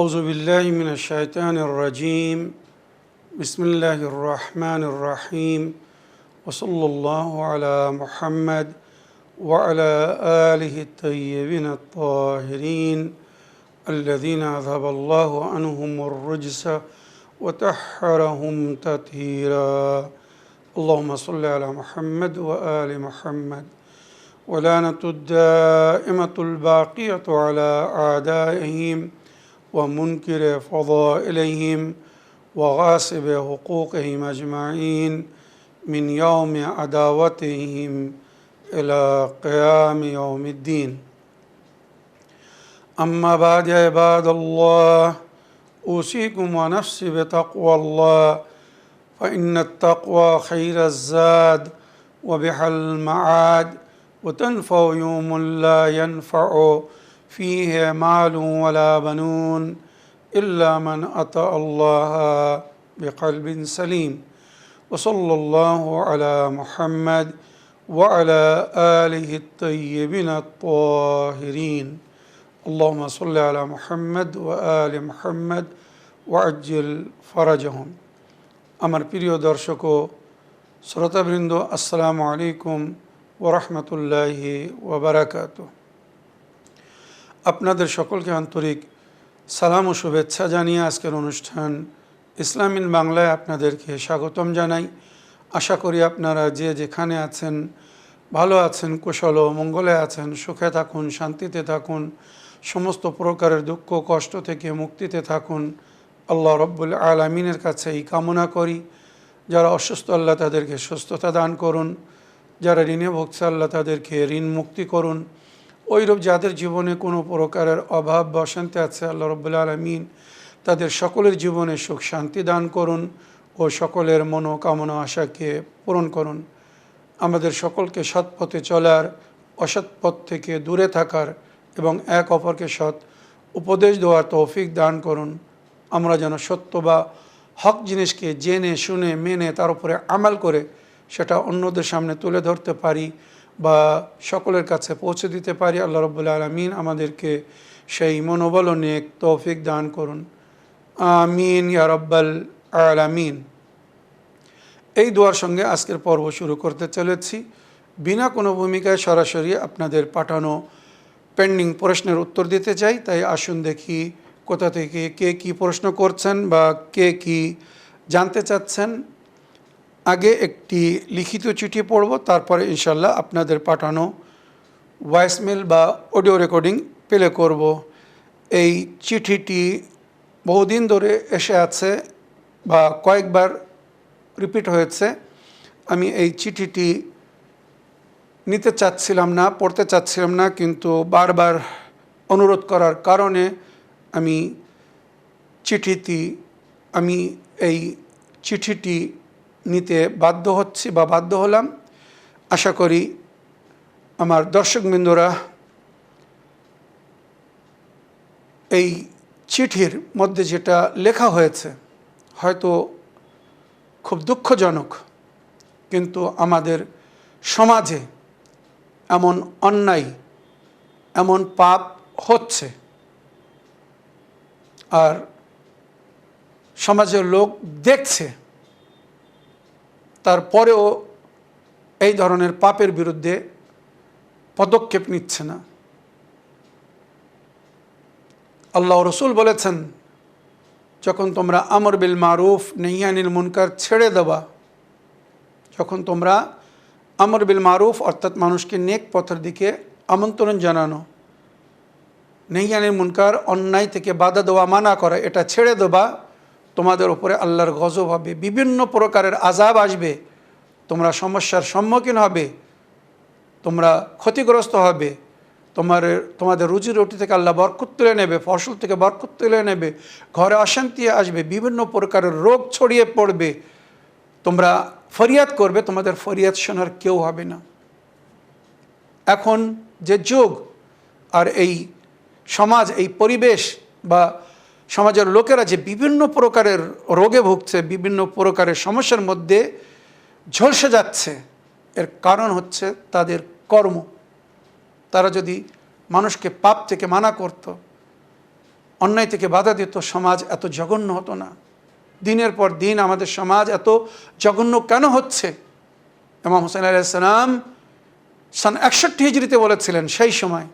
أعوذ بالله من الشيطان الرجيم بسم الله الرحمن الرحيم وصلى الله على محمد وعلى آله الطيبين الطاهرين الذين أذهب الله عنهم الرجس وطهرهم تطهيرا اللهم صل على محمد وآل محمد ولعنة الدائمة الباقية على أعدائهم ومنكر فضائلهم وغاصب حقوقهم أجمعين من يوم عداوتهم إلى قيام يوم الدين أما بعد يا عباد الله أوصيكم ونفسي بتقوى الله فإن التقوى خير الزاد وبها المعاد وتنفع يوم لا ينفع فيه مال ولا بنون إلا من أتى الله بقلب سليم وصلى الله على محمد وعلى آله الطيبين الطاهرين اللهم صل على محمد وآل محمد وعجل فرجهم আমার প্রিয় দর্শক ও শ্রোতাবৃন্দ আসসালামু আলাইকুম ওয়া রাহমাতুল্লাহি ওয়া বারাকাতুহু। আপনাদের সকলকে আন্তরিক সালাম ও শুভেচ্ছা জানিয়ে আজকের অনুষ্ঠান ইসলাম ইন বাংলায় আপনাদেরকে স্বাগতম জানাই। আশা করি আপনারা যে যেখানে আছেন ভালো আছেন, কুশল ও মঙ্গলে আছেন, সুখে থাকুন, শান্তিতে থাকুন, সমস্ত প্রকারের দুঃখ কষ্ট থেকে মুক্তিতে থাকুন। আল্লাহ রব্বুল আলামিনের কাছে এই কামনা করি। যারা অসুস্থ আল্লাহ তাদেরকে সুস্থতা দান করুন, যারা ঋণে ভুগছে আল্লাহ তাদেরকে ঋণ মুক্তি করুন। ওইরূপ যাদের জীবনে কোনো প্রকারের অভাব বা অশান্তি আছে আল্লাহ রব্বুল আলামিন তাদের সকলের জীবনে সুখ শান্তি দান করুন ও সকলের মনোকামনা আশাকে পূরণ করুন। আমাদের সকলকে সৎ পথে চলার, অসৎ পথ থেকে দূরে থাকার এবং এক অপরকে সৎ উপদেশ দেওয়ার তৌফিক দান করুন। আমরা যেন সত্য বা হক জিনিসকে জেনে শুনে মেনে তার উপরে আমাল করে সেটা অন্যদের সামনে তুলে ধরতে পারি বা সকলের কাছে পৌঁছে দিতে পারি। আল্লাহ রব্বুল আলামিন আমাদেরকে সেই মনোবল ও নেক তৌফিক দান করুন। আমিন ইয়া রাব্বাল আলামিন। এই দোয়ার সঙ্গে আজকের পর্ব শুরু করতে চলেছি। বিনা কোনো ভূমিকায় সরাসরি আপনাদের পাঠানো পেন্ডিং প্রশ্নের উত্তর দিতে চাই। তাই আসুন দেখি কোথা থেকে কে কী প্রশ্ন করছেন বা কে কী জানতে চাচ্ছেন। আগে একটি লিখিত চিঠি পড়ব, তারপরে ইনশাল্লাহ আপনাদের পাঠানো ভয়েসমেল বা অডিও রেকর্ডিং প্লে করব। এই চিঠিটি বহুদিন ধরে এসে আছে বা কয়েকবার রিপিট হয়েছে। আমি এই চিঠিটি নিতে চাচ্ছিলাম না, পড়তে চাচ্ছিলাম না, কিন্তু বারবার অনুরোধ করার কারণে আমি এই চিঠিটি নিতে বাধ্য হচ্ছি বা বাধ্য হলাম। আশা করি আমার দর্শকবৃন্দরা এই চিঠির মধ্যে যেটা লেখা হয়েছে হয়তো খুব দুঃখজনক, কিন্তু আমাদের সমাজে এমন অন্যায়, এমন পাপ হচ্ছে, আর সমাজের লোক দেখছে, তারপরেও এই ধরনের পাপের বিরুদ্ধে পদক্ষেপ নিচ্ছে না। আল্লাহ রসুল বলেছেন, যখন তোমরা আমর বিল মারুফ নাহি আনিল মুনকার ছেড়ে দেবা, যখন তোমরা আমর বিল মারুফ অর্থাৎ মানুষকে নেক পথের দিকে আমন্ত্রণ জানানো, নাহি আনিল মুনকার অন্যায় থেকে বাধা দেওয়া, মানা করা, এটা ছেড়ে দেবা, তোমাদের উপরে আল্লাহর গজব হবে, বিভিন্ন প্রকারের আযাব আসবে, তোমরা সমস্যার সম্মুখীন হবে, তোমরা ক্ষতিগ্রস্ত হবে, তোমাদের রুজি রুটি থেকে আল্লাহ বরকত তুলে নেবে, ফসল থেকে বরকত তুলে নেবে, ঘরে অশান্তি আসবে, বিভিন্ন প্রকারের রোগ ছড়িয়ে পড়বে, তোমরা ফরিয়াদ করবে, তোমাদের ফরিয়াদ শোনার কেউ হবে না। এখন যে যুগ আর এই সমাজ, এই পরিবেশ বা সমাজের লোকেরা যে বিভিন্ন প্রকারের রোগে ভুগছে, বিভিন্ন প্রকারের সমস্যার মধ্যে ঝলসে যাচ্ছে, এর কারণ হচ্ছে তাদের কর্ম। তারা যদি মানুষকে পাপ থেকে মানা করত, অন্যায় থেকে বাধা দিত, সমাজ এত জঘন্য হতো না। দিনের পর দিন আমাদের সমাজ এত জঘন্য কেন হচ্ছে? ইমাম হোসেন আলাইহিস সালাম সন 61 হিজরিতে বলেছিলেন, সেই সময়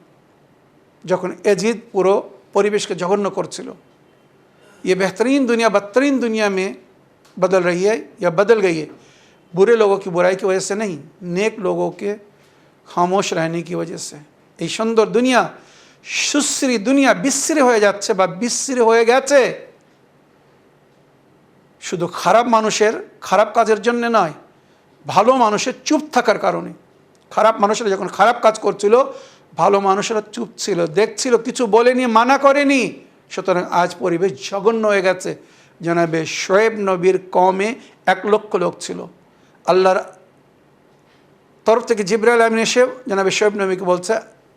যখন এজিদ পুরো পরিবেশকে জঘন্য করছিল, ये बेहतरीन दुनिया बदतरीन दुनिया में बदल रही है या बदल गई है बुरे लोगों की बुराई की वजह से नहीं, नेक लोगों के खामोश रहने की वजह से। এই সুন্দর দুনিয়া, সুশ্রী দুনিয়া বিচ্ছিরি হয়ে যাচ্ছে বা বিচ্ছিরি হয়ে গেছে শুধু খারাপ মানুষের খারাপ কাজের জন্য নয়, ভালো মানুষের চুপ থাকার কারণে। খারাপ মানুষেরা যখন খারাপ কাজ করছিল, ভালো মানুষেরা চুপ ছিল, দেখছিল, কিছু বলেনি, মানা করেনি। সুতরাং আজ পরিবেশ জঘন্য হয়ে গেছে। জনাবে শোয়েব নবীর কমে 1 লক্ষ লোক ছিল। আল্লাহর তরফ থেকে জিবরাইল আমিন এসে জনাবে শোয়েব নবীকে বলছে,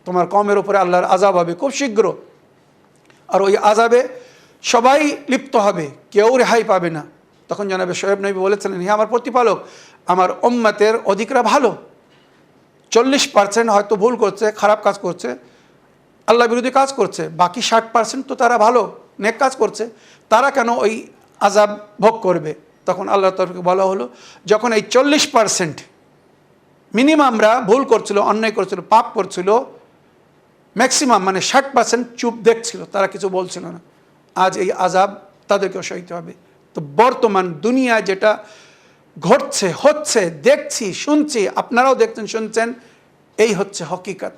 তোমার কমের উপরে আল্লাহর আযাব হবে খুব শীঘ্র, আর ওই আযাবে সবাই লিপ্ত হবে, কেউ রেহাই পাবে না। তখন জনাবে শোয়েব নবী বলেছিলেন, হে আমার প্রতিপালক, আমার উম্মতের অধিকরা ভালো, 40% হয়তো ভুল করছে, খারাপ কাজ করছে, আল্লাহ বিরোধী কাজ করছে, বাকি 60% তো তারা ভালো নেক কাজ করছে, তারা কেন ওই আযাব ভোগ করবে? তখন আল্লাহর তরফ থেকে বলা হলো, যখন এই 40% মিনিমামরা ভুল করছিল, অন্যায় করছিল, পাপ করছিল, ম্যাক্সিমাম মানে 60% চুপ দেখছিল, তারা কিছু বলছিল না, আজ এই আযাব তাদেরকেও সইতে হবে। তো বর্তমান দুনিয়ায় যেটা ঘটছে, হচ্ছে, দেখছি, শুনছি, আপনারাও দেখছেন, শুনছেন, এই হচ্ছে হকিকত।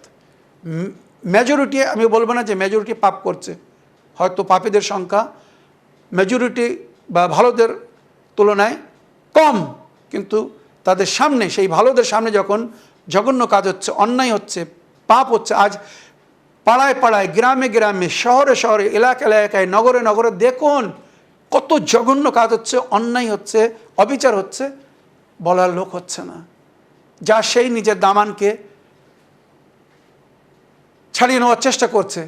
মেজরিটি, আমি বলবো না যে মেজরিটি পাপ করছে, হয়তো পাপীদের সংখ্যা মেজরিটি বা ভালোদের তুলনায় কম, কিন্তু তাদের সামনে, সেই ভালোদের সামনে যখন জঘন্য কাজ হচ্ছে, অন্যায় হচ্ছে, পাপ হচ্ছে, আজ পাড়ায় পাড়ায়, গ্রামে গ্রামে, শহরে শহরে, এলাকায় এলাকায়, নগরে নগরে দেখুন কত জঘন্য কাজ হচ্ছে, অন্যায় হচ্ছে, অবিচার হচ্ছে, বলার লোক হচ্ছে না। যা সেই নিজের দামানকে ছাড়িয়ে নেওয়ার চেষ্টা করছে,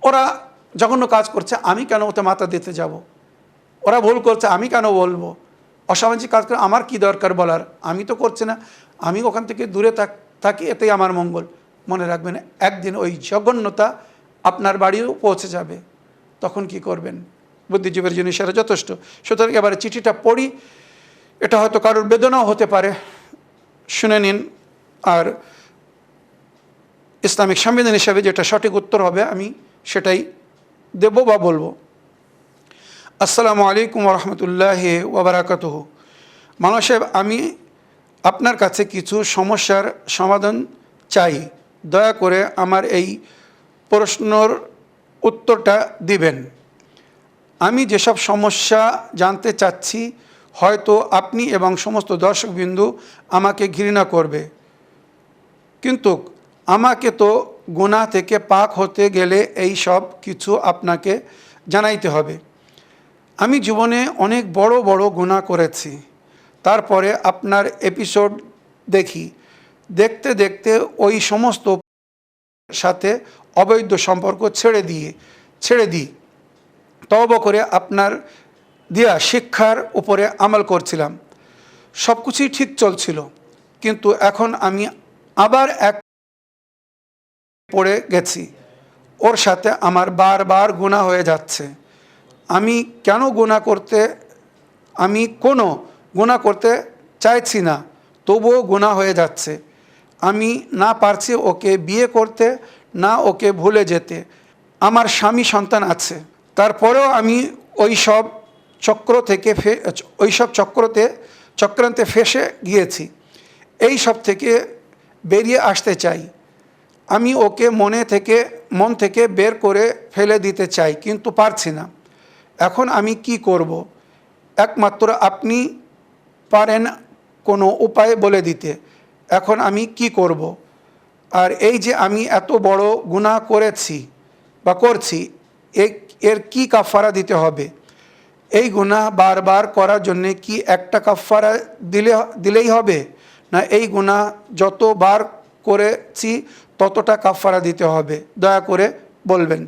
ওরা জঘন্য কাজ করছে, আমি কেন ওতে মাথা দিতে যাব? ওরা ভুল করছে, আমি কেন বলবো? অসামাজিক কাজ করে আমার কি দরকার বলার? আমি তো করছি না, আমি ওখান থেকে দূরে থাকি, এতেই আমার মঙ্গল। মনে রাখবেন, একদিন ওই জঘন্যতা আপনার বাড়িও পৌঁছে যাবে, তখন কি করবেন? বুদ্ধিজীবীর জন্য সেটা যথেষ্ট। সুতরাং এবারে চিঠিটা পড়ি, এটা হয়তো কারোর বেদনাও হতে পারে, শুনে নিন। আর ইসলামিক সংবিধান হিসাবে যেটা সঠিক উত্তর হবে আমি সেটাই দেব বা বলবো। আসসালামু আলাইকুম ওয়া রাহমাতুল্লাহি ওয়া বারাকাতুহু। মাওলানা সাহেব, আমি আপনার কাছে কিছু সমস্যার সমাধান চাই, দয়া করে আমার এই প্রশ্নের উত্তরটা দিবেন। আমি যেসব সমস্যা জানতে চাচ্ছি, হয়তো আপনি এবং সমস্ত দর্শকবৃন্দ আমাকে ঘৃণা করবে, কিন্তু আমাকে তো গুনাহ থেকে পাক হতে গেলে এই সব কিছু আপনাকে জানাইতে হবে। আমি জীবনে অনেক বড় বড় গুনাহ করেছি, তারপরে আপনার এপিসোড দেখি, দেখতে দেখতে ওই সমস্ত সাথে অবৈধ সম্পর্ক ছেড়ে দিই, তওবা করে আপনার দেয়া শিক্ষার উপরে আমল করছিলাম, সব কিছুই ঠিক চলছিল, কিন্তু এখন আমি আবার এক পড়ে গেছি, ওর সাথে আমার বারবার গুনাহ হয়ে যাচ্ছে। আমি কোনো গুনাহ করতে চাইছি না, তবুও গুনাহ হয়ে যাচ্ছে। আমি না পারছি ওকে বিয়ে করতে, না ওকে ভুলে যেতে। আমার স্বামী, সন্তান আছে, তারপরেও আমি ওই সব চক্রান্তে ফেঁসে গিয়েছি। এই সব থেকে বেরিয়ে আসতে চাই। আমি ওকে মন থেকে বের করে ফেলে দিতে চাই, কিন্তু পারছি না। এখন আমি কি করব? একমাত্র আপনি পারেন কোনো উপায় বলে দিতে। এখন আমি কি করব? আর এই যে আমি এত বড় গুনাহ করেছি বা করছি, এর কি কাফারা দিতে হবে? এই গুনাহ বারবার করার জন্যে কি একটা কাফারা দিলেই হবে, না এই গুনাহ যতবার করেছি ততটা কাফারা দিতে হবে? দয়া করে বলবেন,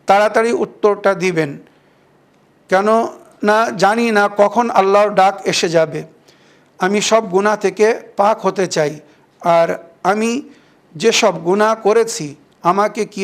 তাড়াতাড়ি উত্তরটা দিবেন, কেন না জানি না কখন আল্লাহর ডাক এসে যাবে। আমি সব গুনাহ থেকে পাক হতে চাই, আর আমি যেসব গুনাহ করেছি আমাকে কি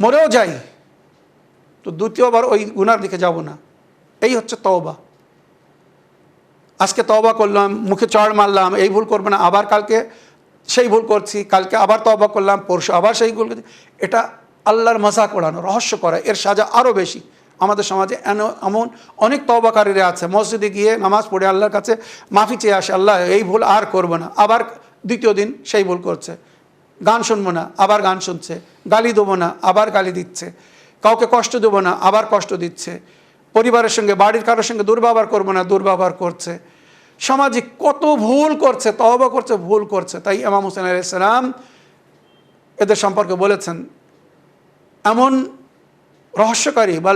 মরেও যাই তো দ্বিতীয়বার ওই গুনার দিকে যাব না। এই হচ্ছে তওবা। আজকে তওবা করলাম, মুখে চড় মারলাম, এই ভুল করবো না, আবার কালকে সেই ভুল করছি, কালকে আবার তওবা করলাম, পরশু আবার সেই ভুল করছি। এটা আল্লাহর মজাক ওড়ানো, রহস্য করা। এর সাজা আরও বেশি। আমাদের সমাজে এমন অনেক তওবাকারীরা আছে, মসজিদে গিয়ে নামাজ পড়ে আল্লাহর কাছে মাফি চেয়ে আসে, আল্লাহ এই ভুল আর করবো না, আবার দ্বিতীয় দিন সেই ভুল করছে। গান শুনবো না, আবার গান শুনছে। গালি দেবো না, আবার গালি দিচ্ছে। কাউকে কষ্ট দেবো না, আবার কষ্ট দিচ্ছে। পরিবারের সঙ্গে, বাড়ির কারোর সঙ্গে দুর্ব্যবহার করবো না, দুর্ব্যবহার করছে। সামাজিক কত ভুল করছে, তওবা করছে, ভুল করছে। তাই ইমাম হোসেন আলাইহিস সালাম এদের সম্পর্কে বলেছেন, এমন রহস্যকারী বা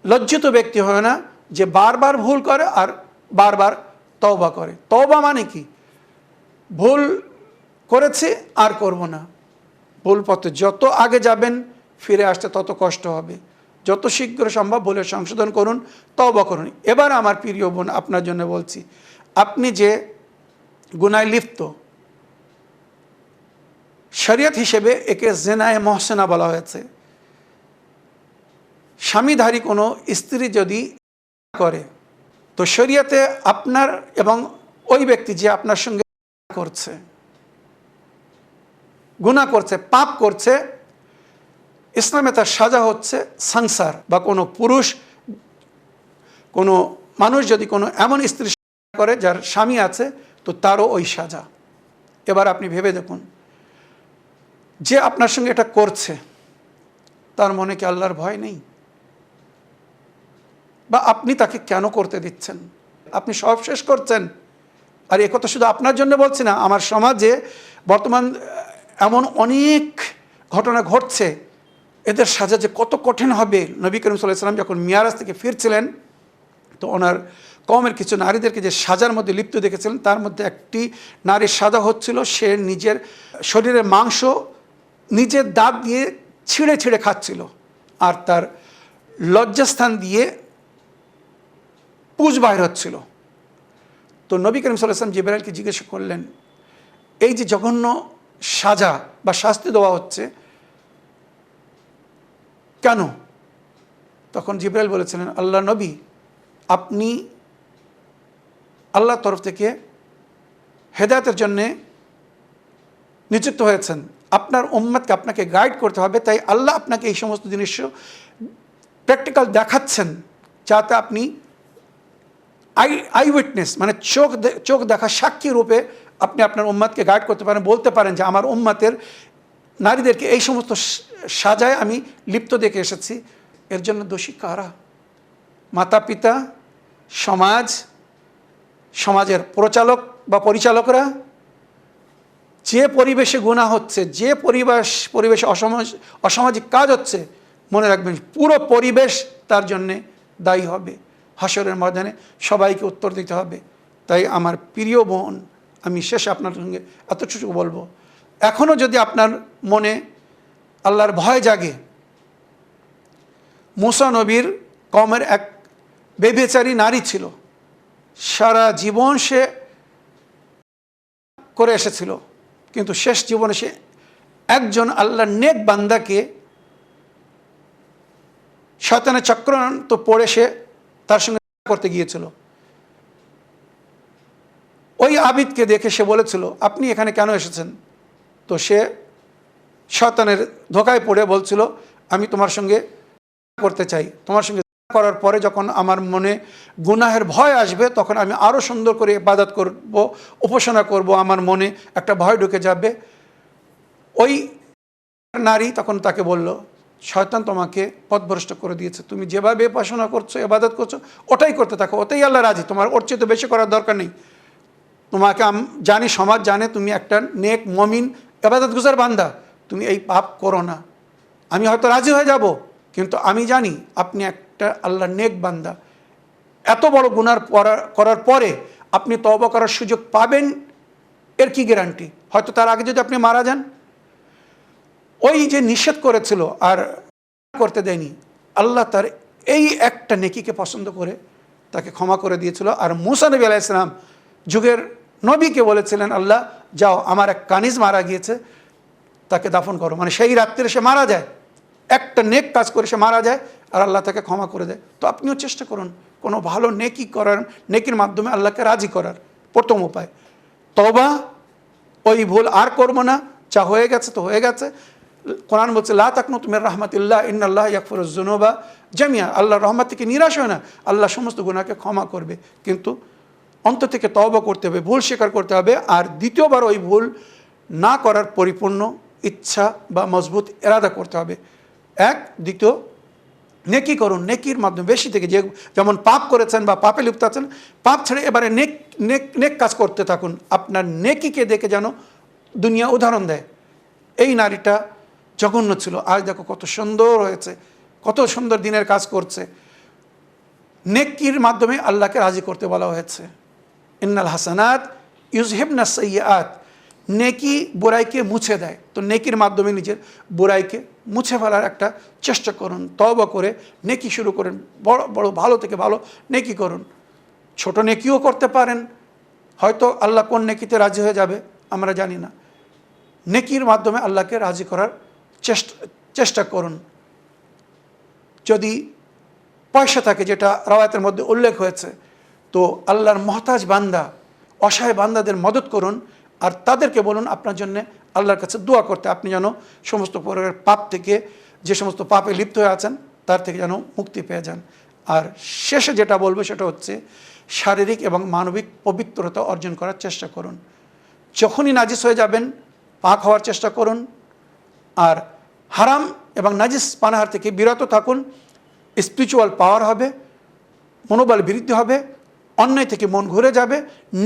লজ্জিত ব্যক্তি হয় না যে বারবার ভুল করে আর বারবার তওবা করে। তওবা মানে কি? ভুল করেছি আর করব না। ভুল পথে যত আগে যাবেন ফিরে আসতে তত কষ্ট হবে। যত শীঘ্র সম্ভব ভুলের সংশোধন করুন, তওবা করুন। এবার আমার প্রিয় বোন, আপনার জন্য বলছি, আপনি যে গুনায় লিপ্ত, শরীয়ত হিসেবে একে জেনায়ে মহসেনা বলা হয়েছে। স্বামীধারী কোনো স্ত্রী যদি করে তো শরীয়তে আপনার এবং ওই ব্যক্তি যে আপনার সঙ্গে করছে, গুনাহ করছে, পাপ করছে, ইসলামে তার সাজা হচ্ছে সংসার। বা কোনো পুরুষ, কোনো মানুষ যদি কোনো এমন স্ত্রী করে যার স্বামী আছে, তো তারও ওই সাজা। এবার আপনি ভেবে দেখুন, যে আপনার সঙ্গে এটা করছে তার মনে কি আল্লাহর ভয় নেই? বা আপনি তাকে কেন করতে দিচ্ছেন? আপনি সব শেষ করছেন। আর এ কথা শুধু আপনার জন্য বলছি না, আমার সমাজে বর্তমান এমন অনেক ঘটনা ঘটছে, এদের সাজা যে কত কঠিন হবে। নবী করিম সাল্লাল্লাহু আলাইহি ওয়াসাল্লাম যখন মিয়ারাজ থেকে ফিরছিলেন, তো ওনার কওমের কিছু নারীদেরকে যে সাজার মধ্যে লিপ্ত দেখেছিলেন, তার মধ্যে একটি নারীর সাজা হচ্ছিল, সে নিজের শরীরের মাংস নিজের দাঁত দিয়ে ছিঁড়ে ছিঁড়ে খাচ্ছিল, আর তার লজ্জাস্থান দিয়ে পুঁজ বাইর হচ্ছিল। তো নবী করিম সাল্লাল্লাহু আলাইহি ওয়াসাল্লাম জিবরাইলকে জিজ্ঞেস করলেন, এই যে জঘন্য সাজা বা শাস্তি দেওয়া হচ্ছে কেন? তখন জিবরাইল বলেছিলেন, আল্লাহ নবী, আপনি আল্লাহর তরফ থেকে হেদায়েতের জন্যে নিযুক্ত হয়েছেন, আপনার উম্মতকে আপনাকে গাইড করতে হবে, তাই আল্লাহ আপনাকে এই সমস্ত জিনিস প্র্যাকটিক্যাল দেখাচ্ছেন, যাতে আপনি আই উইটনেস, মানে চোখ দেখা সাক্ষী রূপে আপনি আপনার উম্মতকে গাইড করতে পারেন, বলতে পারেন যে আমার উম্মতের নারীদেরকে এই সমস্ত সাজায় আমি লিপ্ত দেখে এসেছি। এর জন্য দোষী কারা? মাতা পিতা, সমাজ, সমাজের প্রচালক বা পরিচালকরা। যে পরিবেশে গুনাহ হচ্ছে, যে পরিবেশে অসামাজিক কাজ হচ্ছে, মনে রাখবেন পুরো পরিবেশ তার জন্যে দায়ী হবে। হাসরের ময়দানে সবাইকে উত্তর দিতে হবে। তাই আমার প্রিয় বোন, আমি শেষে আপনার সঙ্গে এতটুকু বলবো, এখনও যদি আপনার মনে আল্লাহর ভয় জাগে, মুসা নবীর কওমের এক বেবিচারী নারী ছিল, সারা জীবন সে করে এসেছিল, কিন্তু শেষ জীবনে সে একজন আল্লাহর নেক বান্দাকে শয়তানের চক্রান্ত পড়ে সে তার সঙ্গে করতে গিয়েছিল। ওই আবিদকে দেখে সে বলেছিল, আপনি এখানে কেন এসেছেন? তো সে শয়তানের ধোকায় পড়ে বলছিল, আমি তোমার সঙ্গে করতে চাই। তোমার সঙ্গে করার পরে যখন আমার মনে গুনাহের ভয় আসবে, তখন আমি আরও সুন্দর করে ইবাদত করব, উপাসনা করব, আমার মনে একটা ভয় ঢুকে যাবে। ওই নারী তখন তাকে বলল, শয়তান তোমাকে পথভ্রষ্ট করে দিয়েছে, তুমি যেভাবে উপাসনা করছো, ইবাদত করছো, ওটাই করতে থাকো, ওটাই আল্লাহ রাজি, তোমার ওর চেয়ে তো বেশি করার দরকার নেই। তোমাকে জানি, সমাজ জানে তুমি একটা নেক মমিন ইবাদত গুজার বান্দা, তুমি এই পাপ করো না। আমি হয়তো রাজি হয়ে যাব, কিন্তু আমি জানি আপনি একটা আল্লাহর নেক বান্দা। এত বড় গুনার করার পরে আপনি তওবা করার সুযোগ পাবেন, এর কি গ্যারান্টি? হয়তো তার আগে যদি আপনি মারা যান। ওই যে নিষেধ করেছিল আর করতে দেয়নি, আল্লাহ তার এই একটা নেকিকে পছন্দ করে তাকে ক্ষমা করে দিয়েছিল। আর মুসা নবী আলাইহিস সালাম যুগের নবীকে বলেছিলেন, আল্লাহ যাও, আমার এক কানিজ মারা গিয়েছে, তাকে দাফন করো, মানে সেই রাত্রে সে মারা যায়, একটা নেক কাজ করে সে মারা যায় আর আল্লাহ তাকে ক্ষমা করে দেয়। তো আপনিও চেষ্টা করুন কোনো ভালো নেকি করার, নেকির মাধ্যমে আল্লাহকে রাজি করার প্রথম উপায়। তওবা, ওই ভুল আর করবো না, যা হয়ে গেছে তো হয়ে গেছে। কোরআন বলছে লা তাকনুতু মির রাহমাতিল্লাহ ইন্নাল্লাহ ইয়াগফিরুয যুনুবা জামিআ, আল্লাহর রহমত থেকে নিরাশ হয় না, আল্লাহ সমস্ত গুনাহকে ক্ষমা করবে। কিন্তু অন্তর থেকে তওবা করতে হবে, ভুল স্বীকার করতে হবে, আর দ্বিতীয়বার ওই ভুল না করার পরিপূর্ণ ইচ্ছা বা মজবুত এরাদা করতে হবে। এক, দ্বিতীয় নেকি করুন, নেকির মাধ্যমে বেশি থেকে, যে যেমন পাপ করেছেন বা পাপে লিপ্ত আছেন, পাপ ছেড়ে এবারে নেক নেক নেক কাজ করতে থাকুন। আপনার নেকিকে দেখে যেন দুনিয়া উদাহরণ দেয়, এই নারীটা জঘন্য ছিল, আজ দেখো কত সুন্দর হয়েছে, কত সুন্দর দিনের কাজ করছে। নেকির মাধ্যমে আল্লাহকে রাজি করতে বলা হয়েছে। ইন্নাল হাসানাত ইউজহিবনা সাইয়্যাত, নেকি বুরাইকে মুছে দেয়। তো নেকির মাধ্যমে নিজের বুরাইকে মুছে ফেলার একটা চেষ্টা করুন, তওবা করে নেকি শুরু করেন, বড় বড় ভালো থেকে ভালো নেকি করুন। ছোট নেকিও করতে পারেন, হয়তো আল্লাহ কোন নেকিতে রাজি হয়ে যাবে আমরা জানি না। নেকির মাধ্যমে আল্লাহকে রাজি করার চেষ্টা করুন। যদি পয়সা থাকে, যেটা রাওয়ায়াতের মধ্যে উল্লেখ হয়েছে, তো আল্লাহর মহতাজ বান্দা, অসহায় বান্দাদের মদত করুন, আর তাদেরকে বলুন আপনার জন্য আল্লাহর কাছে দোয়া করতে, আপনি যেন সমস্ত প্রকারের পাপ থেকে, যে সমস্ত পাপে লিপ্ত হয়ে আছেন তার থেকে যেন মুক্তি পেয়ে যান। আর শেষে যেটা বলবো সেটা হচ্ছে শারীরিক এবং মানবিক পবিত্রতা অর্জন করার চেষ্টা করুন। যখনই নাজিস হয়ে যাবেন পাক হওয়ার চেষ্টা করুন, আর হারাম এবং নাজিস পানাহার থেকে বিরত থাকুন। স্পিরিচুয়াল পাওয়ার হবে, মনোবল বৃদ্ধি হবে, অন্যায় থেকে মন ঘুরে যাবে,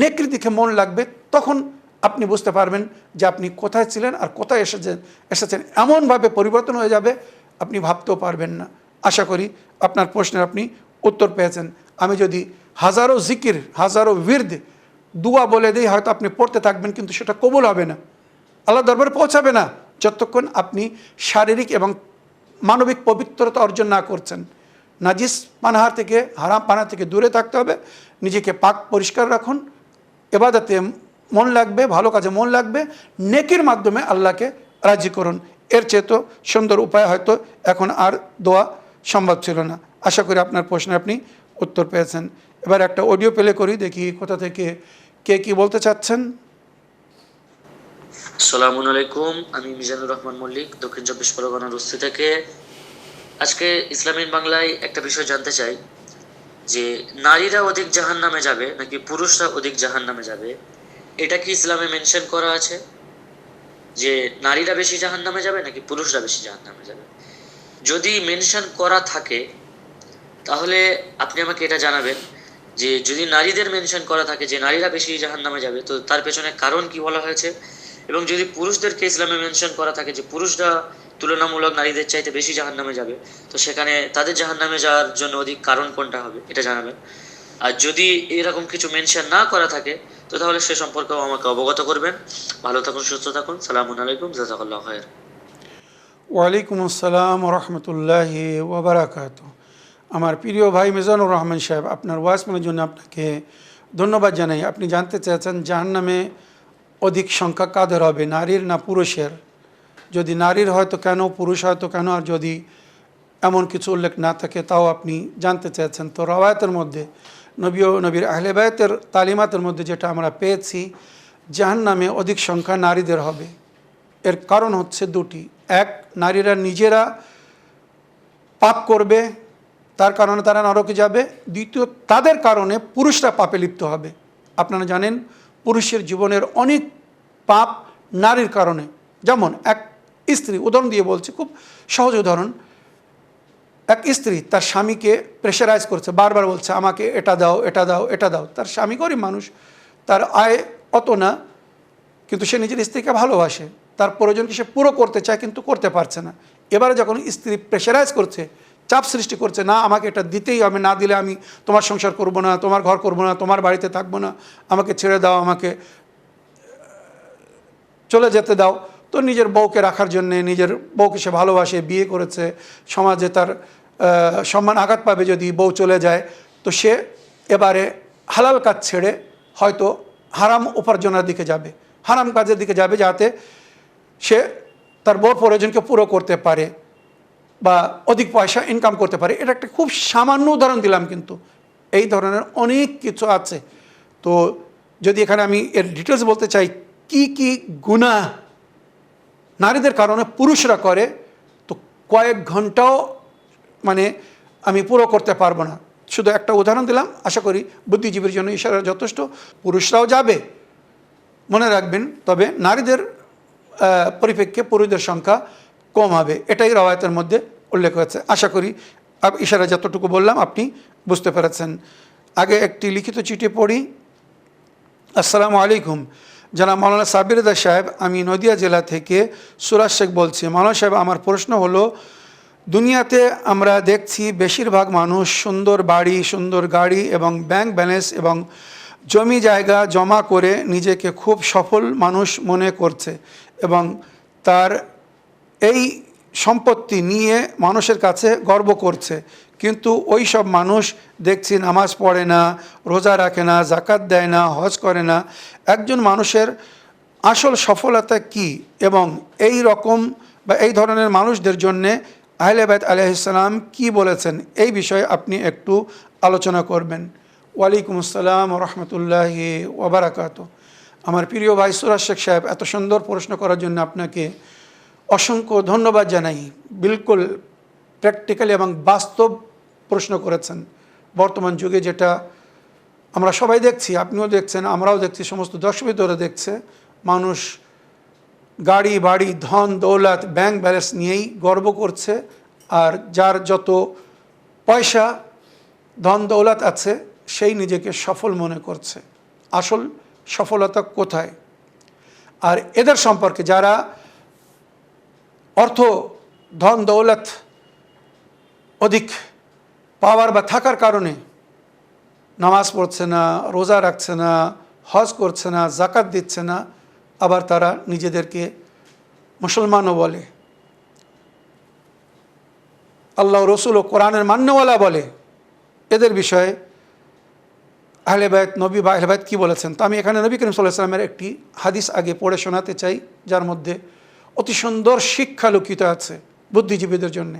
নেকির দিকে মন লাগবে। তখন আপনি বুঝতে পারবেন যে আপনি কোথায় ছিলেন আর কোথায় এসেছেন। এমনভাবে পরিবর্তন হয়ে যাবে আপনি ভাবতেও পারবেন না। আশা করি আপনার প্রশ্নের আপনি উত্তর পেয়েছেন। আমি যদি হাজারো জিকির, হাজারো বিরদ, দুয়া বলে দিই, হয়তো আপনি পড়তে থাকবেন, কিন্তু সেটা কবুল হবে না, আল্লাহ দরবারে পৌঁছাবে না, যতক্ষণ আপনি শারীরিক এবং মানবিক পবিত্রতা অর্জন না করছেন। নাজিস পানাহার থেকে, হারাম পানাহার থেকে দূরে থাকতে হবে, নিজেকে পাক পরিষ্কার রাখুন, ইবাদতে মন লাগবে, ভালো কাজে মন লাগবে, নেকির মাধ্যমে আল্লাহকে রাজি করুন। এর চেয়ে তো সুন্দর উপায় হয়তো এখন আর দোয়া সম্ভব ছিল না। আশা করি আপনার প্রশ্নে আপনি উত্তর পেয়েছেন। এবার একটা অডিও প্লে করি, দেখি কোথা থেকে কে কি বলতে চাচ্ছেন। আসসালামু আলাইকুম, আমি মিজানুর রহমান মল্লিক, দক্ষিণ চব্বিশ পরগনার রুস্তি থেকে। আজকে ইসলামিক বাংলায় একটা বিষয় জানতে চাই যে নারীরা অধিক জাহান্নামে যাবে নাকি পুরুষরা অধিক জাহান্নামে যাবে, এটা কি ইসলামে মেনশন করা আছে যে নারীরা বেশি জাহান্নামে যাবে নাকি পুরুষরা বেশি জাহান্নামে যাবে? যদি মেনশন করা থাকে তাহলে আপনি আমাকে এটা জানাবেন যে যদি নারীদের মেনশন করা থাকে যে নারীরা বেশি জাহান্নামে যাবে, তো তার পেছনে কারণ কি বলা হয়েছে। এবং যদি পুরুষদেরকে ইসলামে মেনশন করা থাকে যে পুরুষরা তুলনামূলক নারীদের চাইতে বেশি জাহান্নামে যাবে, তো সেখানে তাদের জাহান্নামে যাওয়ার জন্য অধিক কারণ কোনটা হবে, এটা জানাবেন। আর যদি এরকম কিছু মেনশন না করা থাকে তো তাহলে সে সম্পর্কেও আমাকে অবগত করবেন। ভালো থাকুন, সুস্থ থাকুন। সালামু আলাইকুম, জাযাকাল্লাহু খায়র। ওয়ালাইকুম আসসালাম রহমতুল্লাহি ওবরাকাত। আমার প্রিয় ভাই মিজানুর রহমান সাহেব, আপনার ওয়াজমের জন্য আপনাকে ধন্যবাদ জানাই। আপনি জানতে চেয়েছেন জাহান্নামে অধিক সংখ্যা কাদের হবে, নারীর না পুরুষের? যদি নারীর হয়তো কেন, পুরুষ হয়তো কেন, আর যদি এমন কিছু উল্লেখ না থাকে তাও আপনি জানতে চেয়েছেন। তো রওয়ায়াতের মধ্যে নবী ও নবীর আহলে বায়তের তালিমাতের মধ্যে যেটা আমরা পেয়েছি, জাহান্নামে অধিক সংখ্যা নারীদের হবে। এর কারণ হচ্ছে দুটি। এক, নারীরা নিজেরা পাপ করবে, তার কারণে তারা নরকে যাবে। দ্বিতীয়, তাদের কারণে পুরুষরা পাপে লিপ্ত হবে। আপনারা জানেন পুরুষের জীবনের অনেক পাপ নারীর কারণে। যেমন এক স্ত্রী, উদাহরণ দিয়ে বলছি, খুব সহজ উদাহরণ। এক স্ত্রী তার স্বামীকে প্রেশারাইজ করছে, বারবার বলছে আমাকে এটা দাও, এটা দাও, এটা দাও। তার স্বামী গরিব মানুষ, তার আয় অত না, কিন্তু সে নিজের স্ত্রীকে ভালোবাসে, তার প্রয়োজনকে সে পুরো করতে চায় কিন্তু করতে পারছে না। এবারে যখন স্ত্রী প্রেশারাইজ করছে, চাপ সৃষ্টি করছে, না আমাকে এটা দিতেই হবে, না দিলে আমি তোমার সংসার করব না, তোমার ঘর করব না, তোমার বাড়িতে থাকবো না, আমাকে ছেড়ে দাও, আমাকে চলে যেতে দাও। তো নিজের বউকে রাখার জন্যে, নিজের বউকে সে ভালোবাসে, বিয়ে করেছে, সমাজে তার সম্মান আঘাত পাবে যদি বউ চলে যায়। তো সে এবারে হালাল কাজ ছেড়ে হয়তো হারাম উপার্জনের দিকে যাবে, হারাম কাজের দিকে যাবে, যাতে সে তার বড় প্রয়োজনকে পুরো করতে পারে বা অধিক পয়সা ইনকাম করতে পারে। এটা একটা খুব সামান্য উদাহরণ দিলাম, কিন্তু এই ধরনের অনেক কিছু আছে। তো যদি এখানে আমি এর ডিটেলস বলতে চাই কি কি গুনাহ নারীদের কারণে পুরুষরা করে, তো কয়েক ঘন্টাও মানে আমি পুরো করতে পারবো না। শুধু একটা উদাহরণ দিলাম, আশা করি বুদ্ধিজীবীর জন্য ইশারা যথেষ্ট। পুরুষরাও যাবে, মনে রাখবেন, তবে নারীদের পরিপ্রেক্ষে পুরুষদের সংখ্যা কম হবে, এটাই রওয়ায়াতের মধ্যে উল্লেখ হয়েছে। আশা করি ইশারা যতটুকু বললাম আপনি বুঝতে পেরেছেন। আগে একটি লিখিত চিঠি পড়ি। আসসালামু আলাইকুম, জানাব মাওলানা সাব্বির রেজা সাহেব, আমি নদিয়া জেলা থেকে সুরাজ শেখ বলছি। মাওলানা সাহেব, আমার প্রশ্ন হলো, দুনিয়াতে আমরা দেখছি বেশিরভাগ মানুষ সুন্দর বাড়ি, সুন্দর গাড়ি এবং ব্যাংক ব্যালেন্স এবং জমি জায়গা জমা করে নিজেকে খুব সফল মানুষ মনে করছে এবং তার এই সম্পত্তি নিয়ে মানুষের কাছে গর্ব করছে। কিন্তু ওই সব মানুষ দেখছি নামাজ পড়ে না, রোজা রাখে না, জাকাত দেয় না, হজ করে না। একজন মানুষের আসল সফলতা কি এবং এই রকম বা এই ধরনের মানুষদের জন্যে আহলে বাইত আলাইহিস সালাম কি বলেছেন, এই বিষয়ে আপনি একটু আলোচনা করবেন। ওয়ালাইকুম আসসালাম ওয়া রাহমাতুল্লাহি ওয়া বারাকাতুহু। আমার প্রিয় ভাই সুরাজ শেখ সাহেব, এত সুন্দর প্রশ্ন করার জন্য আপনাকে অসংখ্য ধন্যবাদ জানাই। বিলকুল প্র্যাকটিক্যালি এবং বাস্তব প্রশ্ন করেছেন। বর্তমান যুগে যেটা আমরা সবাই দেখছি, আপনিও দেখছেন, আমরাও দেখছি, সমস্ত দর্শকরা দেখছে, মানুষ গাড়ি বাড়ি ধন দৌলত ব্যাংক ব্যালেন্স নিয়েই গর্ব করছে। আর যার যত পয়সা ধন দৌলত আছে সেই নিজেকে সফল মনে করছে। আসল সফলতা কোথায়? আর এদের সম্পর্কে যারা অর্থ ধন দৌলত অধিক পাওয়ার বা থাকার কারণে নামাজ পড়ছে না, রোজা রাখছে না, হজ করছে না, জাকাত দিচ্ছে না, আবার তারা নিজেদেরকে মুসলমানও বলে, আল্লাহ রসুল ও কোরআনের মান্যওয়ালা বলে, এদের বিষয়ে আহলে বাইত নবী বা আহলে বাইত কী বলেছেন? তো আমি এখানে নবী করিম সাল্লাল্লাহু আলাইহি ওয়াসাল্লামের একটি হাদিস আগে পড়ে শোনাতে চাই, যার মধ্যে অতি সুন্দর শিক্ষা লুকিত আছে বুদ্ধিজীবীদের জন্য।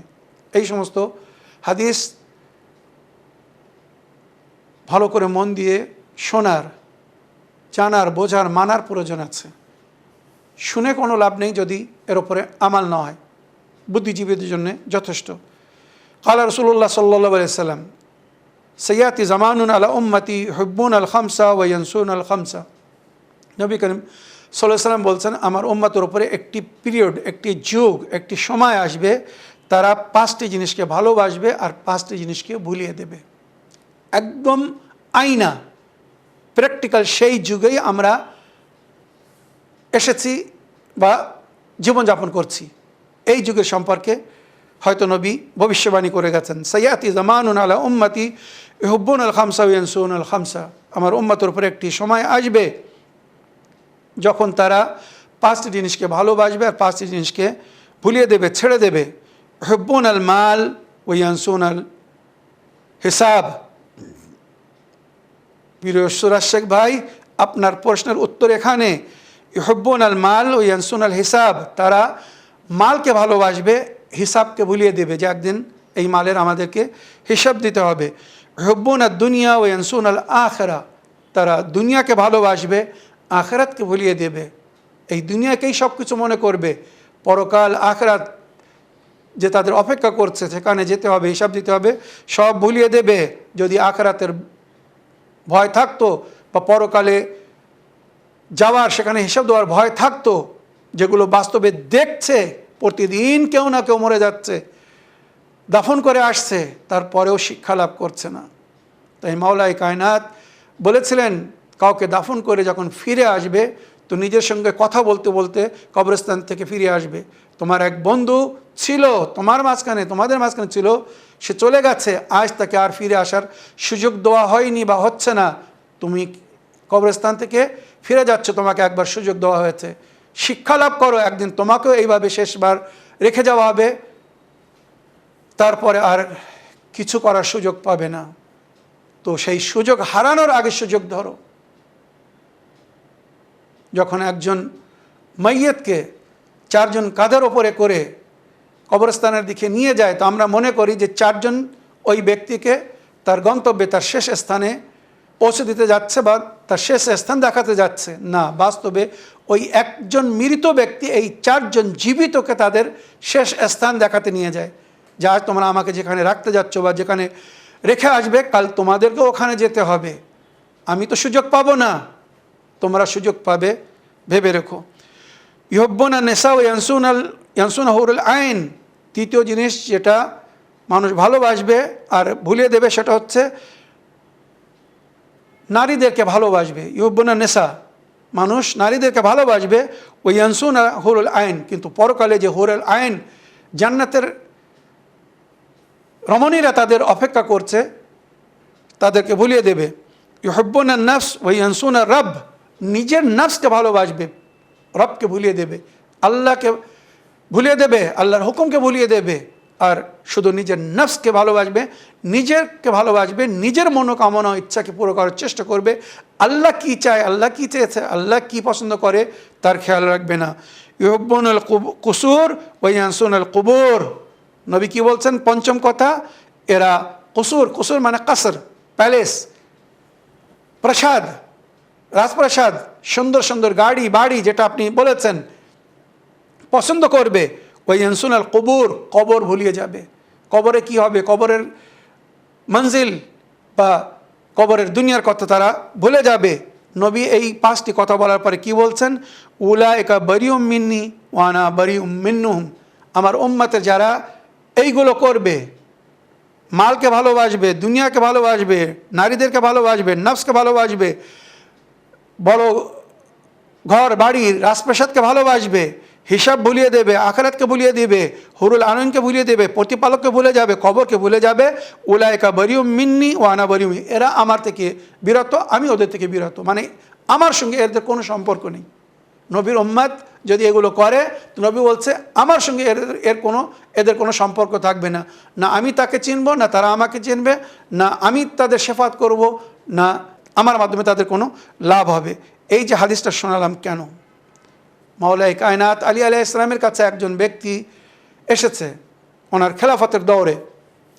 এই সমস্ত হাদিস ভালো করে মন দিয়ে শোনার, জানার, বোঝার, মানার প্রয়োজন আছে। শুনে কোনো লাভ নেই যদি এর ওপরে আমাল না হয়। বুদ্ধিজীবীদের জন্য যথেষ্ট। কালা রাসূলুল্লাহ সাল্লাল্লাহু আলাইহি ওয়াসাল্লাম, সাইয়াতি জামানুন আলা উম্মতি হুব্বুন আল খামসা ওয়া ইয়ানসুন আল খামসা। নবী করিম সাল্লাল্লাহু আলাইহি ওয়াসাল্লাম বলছেন, আমার উম্মতের উপরে একটি পিরিয়ড, একটি যুগ, একটি সময় আসবে, তারা 5টি জিনিসকে ভালোবাসবে আর 5টি জিনিসকে ভুলিয়ে দেবে। একদম আইনা, প্র্যাকটিক্যাল সেই যুগেই আমরা এসেছি বা জীবনযাপন করছি। এই যুগের সম্পর্কে হয়তো নবী ভবিষ্যবাণী করে গেছেন, সাইয়াতি জামানুন আলা উম্মতি ইউহিব্বুন আল খামসা ওয়া ইয়ানসুন আল খামসা। আমার উম্মতের উপরে একটি সময় আসবে যখন তারা 5টি জিনিসকে ভালোবাসবে আর 5টি জিনিসকে ভুলিয়ে দেবে, ছেড়ে দেবে। ইউহিব্বুন আল মাল ওয়া ইয়ানসুন আল হিসাব। প্রিয় সুরাজ শেখ ভাই, আপনার প্রশ্নের উত্তর এখানে। ইউহিব্বুন আল মাল ওয়া ইয়ানসুন আল হিসাব, তারা মালকে ভালোবাসবে, হিসাবকে ভুলিয়ে দেবে যে একদিন এই মালের আমাদেরকে হিসাব দিতে হবে। ইউহিব্বুন আদ দুনিয়া ওয়া ইয়ানসুন আল আখিরা, তারা দুনিয়াকে ভালোবাসবে, আখিরাতকে ভুলিয়ে দেবে। এই দুনিয়াকেই সব কিছু মনে করবে, পরকাল আখিরাত যে তাদের অপেক্ষা করছে, সেখানে যেতে হবে, হিসাব দিতে হবে, সব ভুলিয়ে দেবে। যদি আখিরাতের ভয় থাকতো বা পরকালে যাওয়ার, সেখানে হিসাব দেওয়ার ভয় থাকতো, যেগুলো বাস্তবে দেখছে, প্রতিদিন কেউ না কেউ মরে যাচ্ছে, দাফন করে আসছে, তারপরেও শিক্ষা লাভ করছে না। তাই মাওলাই কায়নাত বলেছিলেন, কাউকে দাফন করে যখন ফিরে আসবে তো নিজের সঙ্গে কথা বলতে বলতে কবরস্থান থেকে ফিরে আসবে। তোমার এক বন্ধু ছিল তোমার মাঝখানে, তোমাদের মাঝখানে ছিল, সে চলে গেছে, আজ তাকে আর ফিরে আসার সুযোগ দেওয়া হয়নি বা হচ্ছে না। তুমি কবরস্থান থেকে ফিরে যাচ্ছ, তোমাকে একবার সুযোগ দেওয়া হয়েছে, শিক্ষা লাভ করো, একদিন তোমাকেও এইভাবে শেষবার রেখে যাওয়া হবে, তারপরে আর কিছু করার সুযোগ পাবে না। তো সেই সুযোগ হারানোর আগে সুযোগ ধরো। যখন একজন মাইয়তকে চারজন কাঁধের ওপরে করে কবরস্থানের দিকে নিয়ে যায়, তো আমরা মনে করি যে চারজন ওই ব্যক্তিকে তার গন্তব্যে, তার শেষ স্থানে পৌঁছে দিতে যাচ্ছে বা তার শেষ স্থান দেখাতে যাচ্ছে। না, বাস্তবে ওই একজন মৃত ব্যক্তি এই চারজন জীবিতকে তাদের শেষ স্থান দেখাতে নিয়ে যায়, যে আজ তোমরা আমাকে যেখানে রাখতে যাচ্ছ বা যেখানে রেখে আসবে, কাল তোমাদেরকে ওখানে যেতে হবে, আমি তো সুযোগ পাবো না, তোমরা সুযোগ পাবে, ভেবে রেখো। ইহব্বনা নেশা ও ইয়ানসুন হরুল আইন, তৃতীয় জিনিস যেটা মানুষ ভালোবাসবে আর ভুলিয়ে দেবে সেটা হচ্ছে নারীদেরকে ভালোবাসবে। ইহব্বনা নেশা, মানুষ নারীদেরকে ভালোবাসবে, ওই ইয়ানসুন হরুল আইন, কিন্তু পরকালে যে হরুল আইন, জান্নাতের রমণীরা তাদের অপেক্ষা করছে, তাদেরকে ভুলিয়ে দেবে। ইহব্বনা নফস ওই ইয়ানসুন রব, নিজের নফসকে ভালোবাসবে, রবকে ভুলিয়ে দেবে, আল্লাহকে ভুলিয়ে দেবে, আল্লাহর হুকুমকে ভুলিয়ে দেবে, আর শুধু নিজের নফসকে ভালোবাসবে, নিজেরকে ভালোবাসবে, নিজের মনোকামনা ইচ্ছাকে পুরো করার চেষ্টা করবে। আল্লাহ কি চায়, আল্লাহ কি চেয়েছে, আল্লাহ কি পছন্দ করে তার খেয়াল রাখবে না। ইহব্বুনাল কুসুর ওয়া ইয়ানসুনাল কুবুর, নবী কি বলছেন পঞ্চম কথা, এরা কুসুর, কুসুর মানে কাসর, প্যালেস, প্রাসাদ, রাজপ্রাসাদ, সুন্দর সুন্দর গাড়ি বাড়ি, যেটা আপনি বলেছেন পছন্দ করবে। ওই ইয়ানসুনাল কুবুর, কবর ভুলিয়ে যাবে। কবরে কি হবে, কবরের মঞ্জিল বা কবরের দুনিয়ার কথা তারা ভুলে যাবে। নবী এই পাঁচটি কথা বলার পরে কি বলছেন, উলাইকা বারিউম মিন্নি ওয়া আনা বারিউম মিনহুম, আমার উম্মতের যারা এইগুলো করবে, মালকে ভালোবাসবে, দুনিয়াকে ভালোবাসবে, নারীদেরকে ভালোবাসবে, নফসকে ভালোবাসবে, বড় ঘর বাড়ি রাজপ্রাসাদকে ভালোবাসবে, হিসাব ভুলিয়ে দেবে, আখিরাতকে ভুলিয়ে দেবে, হুরুল আইনকে ভুলিয়ে দেবে, প্রতিপালককে ভুলে যাবে, কবরকে ভুলে যাবে, উলাইকা বারিউম মিন্নি ওয়া আনা বারিউম, এরা আমার থেকে বিরত, আমি ওদের থেকে বিরত, মানে আমার সঙ্গে এদের কোনো সম্পর্ক নেই। নবীর উম্মত যদি এগুলো করে, তো নবী বলছে আমার সঙ্গে এদের কোনো সম্পর্ক থাকবে না, না আমি তাকে চিনব, না তারা আমাকে চিনবে, না আমি তাদের শেফাত করব, না আমার মাধ্যমে তাদের কোনো লাভ হবে। এই যে হাদিসটা শোনালাম কেন, মাওলাই কায়নাত আলী আলাইহিস সালামের কাছে একজন ব্যক্তি এসেছে ওনার খেলাফতের দৌরে,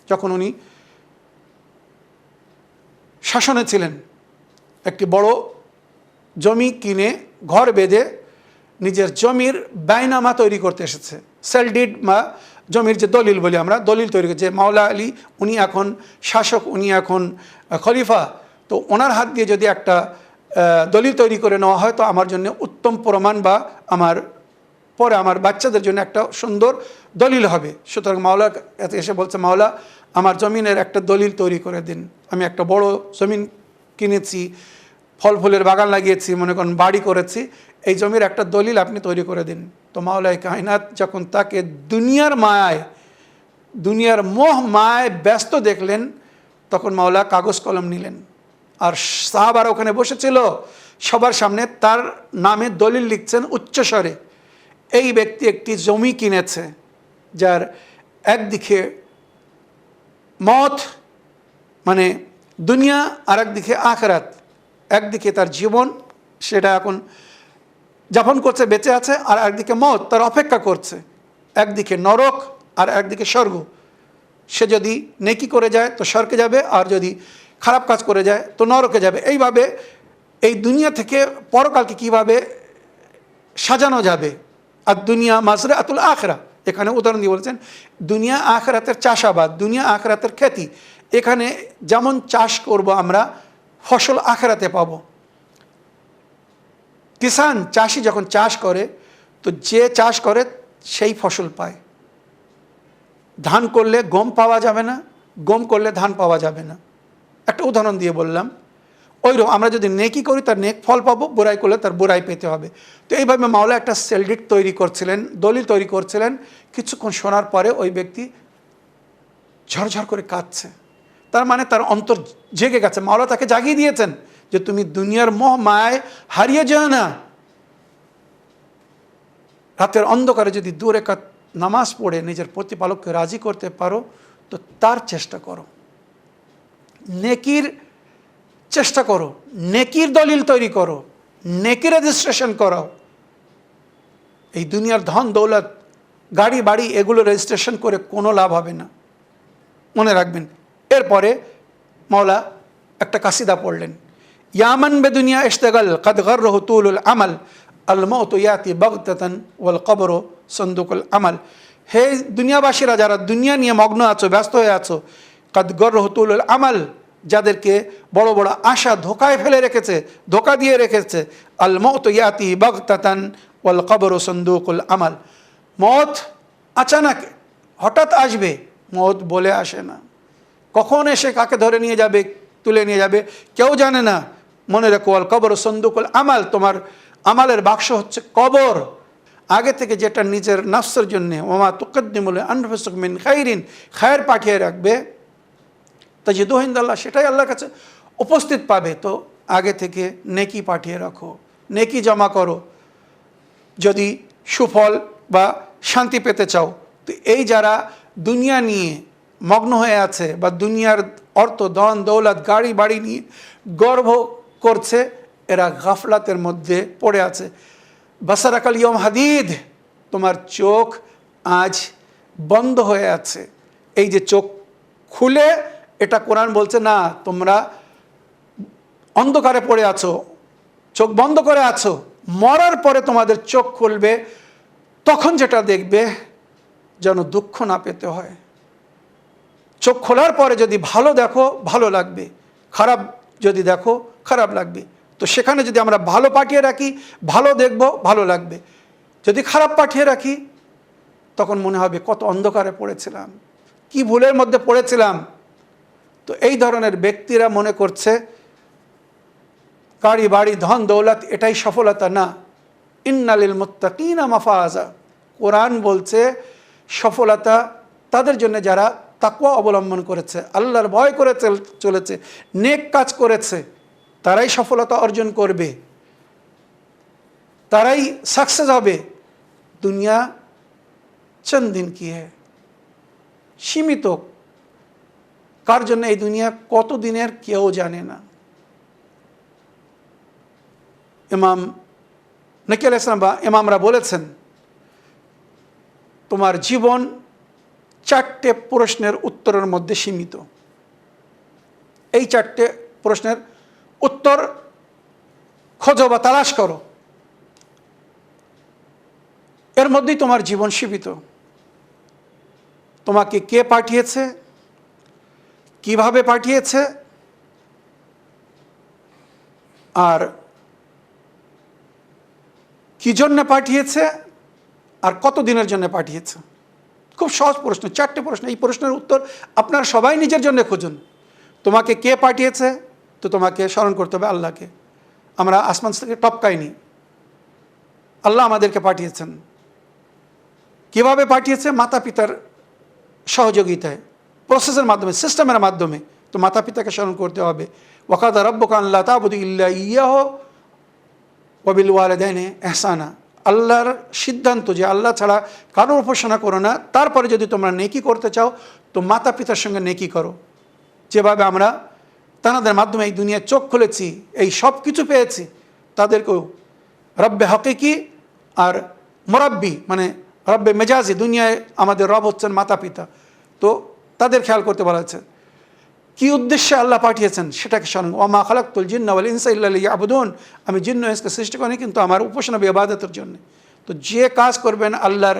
যখন উনি শাসনে ছিলেন, একটি বড় জমি কিনে ঘর বেঁধে নিজের জমির বাইনামা তৈরি করতে এসেছে, সেল ডিড বা জমির যে দলিল বলি আমরা, দলিল তৈরি করছে। যে মাওলা আলী উনি এখন শাসক, উনি এখন খলিফা, তো ওনার হাত দিয়ে যদি একটা দলিল তৈরি করে নেওয়া হয় তো আমার জন্য উত্তম প্রমাণ, বা আমার পরে আমার বাচ্চাদের জন্য একটা সুন্দর দলিল হবে। সুতরাং মাওলা এসে বলছে, মাওলা আমার জমিনের একটা দলিল তৈরি করে দিন, আমি একটা বড় জমিন কিনেছি, ফল ফুলের বাগান লাগিয়েছি, মনে করেন বাড়ি করেছি, এই জমির একটা দলিল আপনি তৈরি করে দিন। তো মাওলাই কায়নাত যখন তাকে দুনিয়ার মায়ায়, দুনিয়ার মোহ মায়ায় ব্যস্ত দেখলেন, তখন মাওলা কাগজ কলম নিলেন, আর সাহাবারা ওখানে বসেছিল, সবার সামনে তার নামে দলিল লিখছেন উচ্চস্বরে। এই ব্যক্তি একটি জমি কিনেছে, যার একদিকে মত মানে দুনিয়া, আর একদিকে আখিরাত, একদিকে তার জীবন সেটা এখন যাপন করছে, বেঁচে আছে, আর একদিকে মত তার অপেক্ষা করছে, একদিকে নরক আর একদিকে স্বর্গ। সে যদি নেকি করে যায় তো স্বর্গে যাবে, আর যদি খারাপ কাজ করে যায় তো নরকে যাবে। এইভাবে এই দুনিয়া থেকে পরকালকে কিভাবে সাজানো যাবে, আর দুনিয়া মাজরাতুল আখিরা, এখানে উদাহরণ দিয়ে বলেছেন দুনিয়া আখিরাতের চাষাবাদ, দুনিয়া আখিরাতের খ্যাতি। এখানে যেমন চাষ করব আমরা, ফসল আখিরাতে পাবো। কিষান চাষি যখন চাষ করে, তো যে চাষ করে সেই ফসল পায়। ধান করলে গম পাওয়া যাবে না, গম করলে ধান পাওয়া যাবে না, একটা উদাহরণ দিয়ে বললাম। ওইরকম আমরা যদি নেকি করি তার নেক ফল পাবো, বুরাই করলে তার বুরাই পেতে হবে। তো এইভাবে মাওলা একটা সেলডিট তৈরি করছিলেন, দলিল তৈরি করছিলেন। কিছুক্ষণ শোনার পরে ওই ব্যক্তি ঝরঝর করে কাঁদছে, তার মানে তার অন্তর জেগে গেছে। মাওলা তাকে জাগিয়ে দিয়েছেন যে তুমি দুনিয়ার মোহ মায়ায় হারিয়ে যেও না। রাতের অন্ধকারে যদি 2 রাকাত নামাজ পড়ে নিজের প্রতিপালককে রাজি করতে পারো, তো তার চেষ্টা করো, নেকির চেষ্টা করো, নেকির দলিল তৈরি করো, নেকির রেজিস্ট্রেশন করো। এই দুনিয়ার ধন দৌলত, গাড়ি বাড়ি, এগুলো রেজিস্ট্রেশন করে কোনো লাভ হবে না, মনে রাখবেন। এরপরে মওলা একটা কাসিদা পড়লেন, ইয়ামান বে দুনিয়া ইশতাগাল কদ গররহু তুলুল আমাল আল মউতু ইয়াতি বাগতাতান ওয়াল কবরু সন্দুকুল আমাল। হে দুনিয়াবাসীরা, যারা দুনিয়া নিয়ে মগ্ন আছো, ব্যস্ত হয়ে আছো, কদ গররহু তুলুল আমাল, যাদেরকে বড় বড় আশা ধোকায় ফেলে রেখেছে, ধোকা দিয়ে রেখেছে, আল মউতু ইয়াতি বাগতাতান ওয়াল কবরু সন্দুকুল আমাল। মত আচানক হঠাৎ আসবে, মত বলে আসে না। কখন এসে কাকে ধরে নিয়ে যাবে, তুলে নিয়ে যাবে, কেউ জানে না। মনে রেখো, আল কবর সন্দুকুল আমাল, তোমার আমালের বাক্স হচ্ছে কবর। আগে থেকে যেটা নিজের নফসের জন্যে, ওমা তুকদ্দিমু লিআনফুসিকুম মিন খাইরিন, খায়ের পাঠিয়ে রাখবে, তাজিদুহু ইনদাল্লাহ, সেটাই আল্লাহর কাছে উপস্থিত পাবে। তো আগে থেকে নেকি পাঠিয়ে রাখো, নেকি জমা করো, যদি সুফল বা শান্তি পেতে চাও। তো এই যারা দুনিয়া নিয়ে মগ্ন হয়ে আছে, বা দুনিয়ার অর্থ, ধন দৌলত, গাড়ি বাড়ি নিয়ে গর্ব করছে, এরা গাফলাতের মধ্যে পড়ে আছে। বাসারাকাল ইয়ম হাদিদ, তোমার চোখ আজ বন্ধ হয়ে আছে। এই যে চোখ খুলে, এটা কোরআন বলছে না, তোমরা অন্ধকারে পড়ে আছো, চোখ বন্ধ করে আছো। মরার পরে তোমাদের চোখ খুলবে, তখন যেটা দেখবে যেন দুঃখ না পেতে হয়। চোখ খোলার পরে যদি ভালো দেখো, ভালো লাগবে, খারাপ যদি দেখো, খারাপ লাগবে। তো সেখানে যদি আমরা ভালো পাঠিয়ে রাখি, ভালো দেখব, ভালো লাগবে। যদি খারাপ পাঠিয়ে রাখি, তখন মনে হবে কত অন্ধকারে পড়েছিলাম, কি ভুলের মধ্যে পড়েছিলাম। তো এই ধরনের ব্যক্তিরা মনে করছে গাড়ি বাড়ি ধন দৌলত এটাই সফলতা। না, ইন্নালিল মুত্তাকিনা মাফাজা, কোরআন বলছে সফলতা তাদের জন্য যারা তাকওয়া অবলম্বন করেছে, আল্লাহর ভয় করে চলেছে, নেক কাজ করেছে, তারাই সফলতা অর্জন করবে, তারাই সাকসেস হবে। দুনিয়া চন্দ দিন কি হ্যায়, সীমিত। কার জন্য এই দুনিয়া কত দিনের কেউ জানে না। ইমাম নকি আলাইহিস সালাম বা ইমামরা বলেছেন, তোমার জীবন 4টে প্রশ্নের উত্তরের মধ্যে সীমিত। এই 4টে প্রশ্নের উত্তর খোঁজো বা তালাশ করো, এর মধ্যেই তোমার জীবন সীমিত। তোমাকে কে পাঠিয়েছে, কিভাবে পাঠিয়েছে, আর কি জন্য পাঠিয়েছে, আর কত দিনের জন্য পাঠিয়েছে। খুব সহজ প্রশ্ন, 4টে প্রশ্ন। এই প্রশ্নের উত্তর আপনারা সবাই নিজের জন্য খুঁজুন। তোমাকে কে পাঠিয়েছে, তো তোমাকে স্মরণ করতে হবে আল্লাহকে। আমরা আসমান থেকে টপকাইনি, আল্লাহ আমাদেরকে পাঠিয়েছেন। কিভাবে পাঠিয়েছে? মাতা পিতার সহযোগিতায়, প্রসেসের মাধ্যমে, সিস্টেমের মাধ্যমে। তো মাতা পিতাকে স্মরণ করতে হবে। ওয়াকাদা রাব্বুকা আল্লা তা'বুদু ইল্লা ইয়্যাহু ওয়া বিল ওয়ালিদাইনি ইহসানা, আল্লাহর সিদ্ধান্ত যে আল্লাহ ছাড়া কারোর উপাসনা করো না। তারপরে যদি তোমরা নেকি করতে চাও, তো মাতা পিতার সঙ্গে নেকি করো। যেভাবে আমরা তাদের মাধ্যমে এই দুনিয়ায় চোখ খুলেছি, এই সব কিছু পেয়েছি, তাদেরকেও রব্বে হকিকি আর মুরাব্বি মানে রব্বে মেজাজি, দুনিয়ায় আমাদের রব হচ্ছেন মাতা পিতা। তো তাদের খেয়াল করতে বলা হয়েছে। কি উদ্দেশ্যে আল্লাহ পাঠিয়েছেন সেটাকে স্মরণ। ওয়া মা খালাকতুল জিন্না ওয়াল ইনসা ইল্লা লিয়াবুদুন, আমি জিন্ন ইনসকে সৃষ্টি করিনি কিন্তু আমার উপাসনা ইবাদতের জন্য। তো যে কাজ করবেন আল্লাহর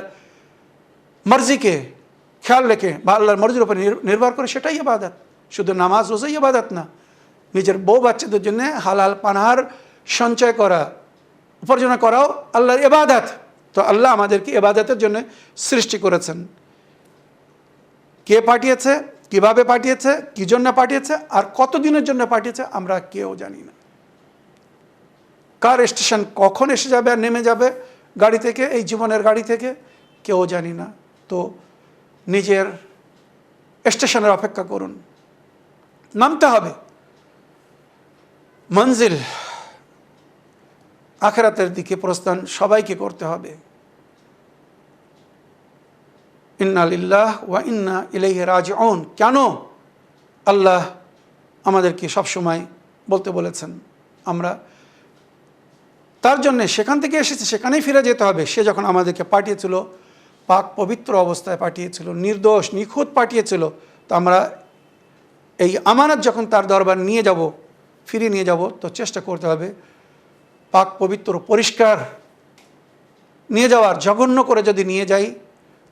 মর্জিকে খেয়াল রেখে বা আল্লাহর মর্জির উপর নির্ভর করে, সেটাই ইবাদত। শুধু নামাজ রোজাই ইবাদত না, নিজের বউ বাচ্চাদের জন্য হালাল পানাহার সঞ্চয় করা, উপার্জন করাও আল্লাহর ইবাদত। তো আল্লাহ আমাদেরকে ইবাদতের জন্য সৃষ্টি করেছেন। কে পাঠিয়েছে, কিভাবে পাঠিয়েছে, কি জন্য পাঠিয়েছে, আর কতদিনের জন্য পাঠিয়েছে, আমরা কেউ জানি না। কার স্টেশন কখন এসে যাবে আর নেমে যাবে গাড়ি থেকে, এই জীবনের গাড়ি থেকে, কেউ জানি না। তো নিজের স্টেশনের অপেক্ষা করুন, নামতে হবে। মঞ্জিল আখিরাতের দিকে প্রস্থান সবাইকে করতে হবে। ইন্না লিল্লাহ ওয়া ইন্না ইলাইহি রাজিউন। কেন আল্লাহ আমাদেরকে সবসময় বলতে বলেছেন আমরা তার জন্যে সেখান থেকে এসেছে, সেখানেই ফিরে যেতে হবে। সে যখন আমাদেরকে পাঠিয়েছিল, পাক পবিত্র অবস্থায় পাঠিয়েছিল, নির্দোষ নিখুঁত পাঠিয়েছিল, তো আমরা এই আমানত যখন তার দরবার নিয়ে যাব, ফিরিয়ে নিয়ে যাব, তো চেষ্টা করতে হবে পাক পবিত্র পরিষ্কার নিয়ে যাওয়ার। জঘন্য করে যদি নিয়ে যাই,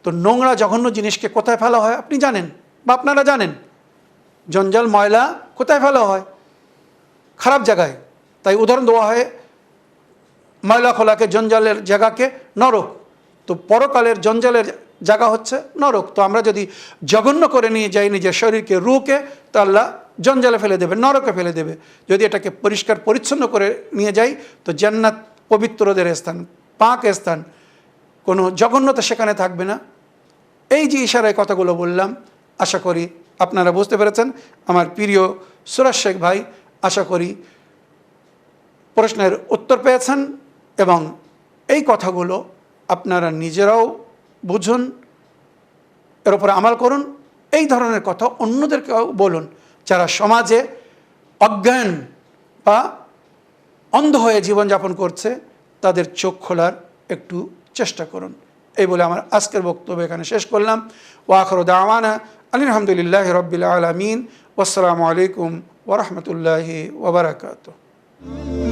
তো নোংরা জঘন্য জিনিসকে কোথায় ফেলা হয় আপনি জানেন, বা আপনারা জানেন। জঞ্জাল ময়লা কোথায় ফেলা হয়? খারাপ জায়গায়। তাই উদাহরণ দেওয়া হয় ময়লা খোলাকে, জঞ্জালের জায়গাকে নরক। তো পরকালের জঞ্জালের জায়গা হচ্ছে নরক। তো আমরা যদি জঘন্য করে নিয়ে যাই নিজের শরীরকে, রুহকে, তো আল্লাহ জঞ্জালে ফেলে দেবে, নরকে ফেলে দেবে। যদি এটাকে পরিষ্কার পরিচ্ছন্ন করে নিয়ে যাই, তো জান্নাত পবিত্রদের স্থান, পাক স্থান, কোনো জঘন্যতা সেখানে থাকবে না। এই যে ইশারায় কথাগুলো বললাম, আশা করি আপনারা বুঝতে পেরেছেন। আমার প্রিয় সুরাজ শেখ ভাই, আশা করি প্রশ্নের উত্তর পেয়েছেন এবং এই কথাগুলো আপনারা নিজেরাও বুঝুন, এর উপরে আমল করুন। এই ধরনের কথা অন্যদেরকেও বলুন, যারা সমাজে অজ্ঞান বা অন্ধ হয়ে জীবনযাপন করছে, তাদের চোখ খোলার একটু চেষ্টা করুন। এই বলে আমার আজকের বক্তব্য এখানে শেষ করলাম। ওয়া আখিরু দাওয়ানা আলহামদুলিল্লাহি রাব্বিল আলামিন। ওয়াসসালামু আলাইকুম ওয়া রাহমাতুল্লাহি ওয়া বারাকাতুহু।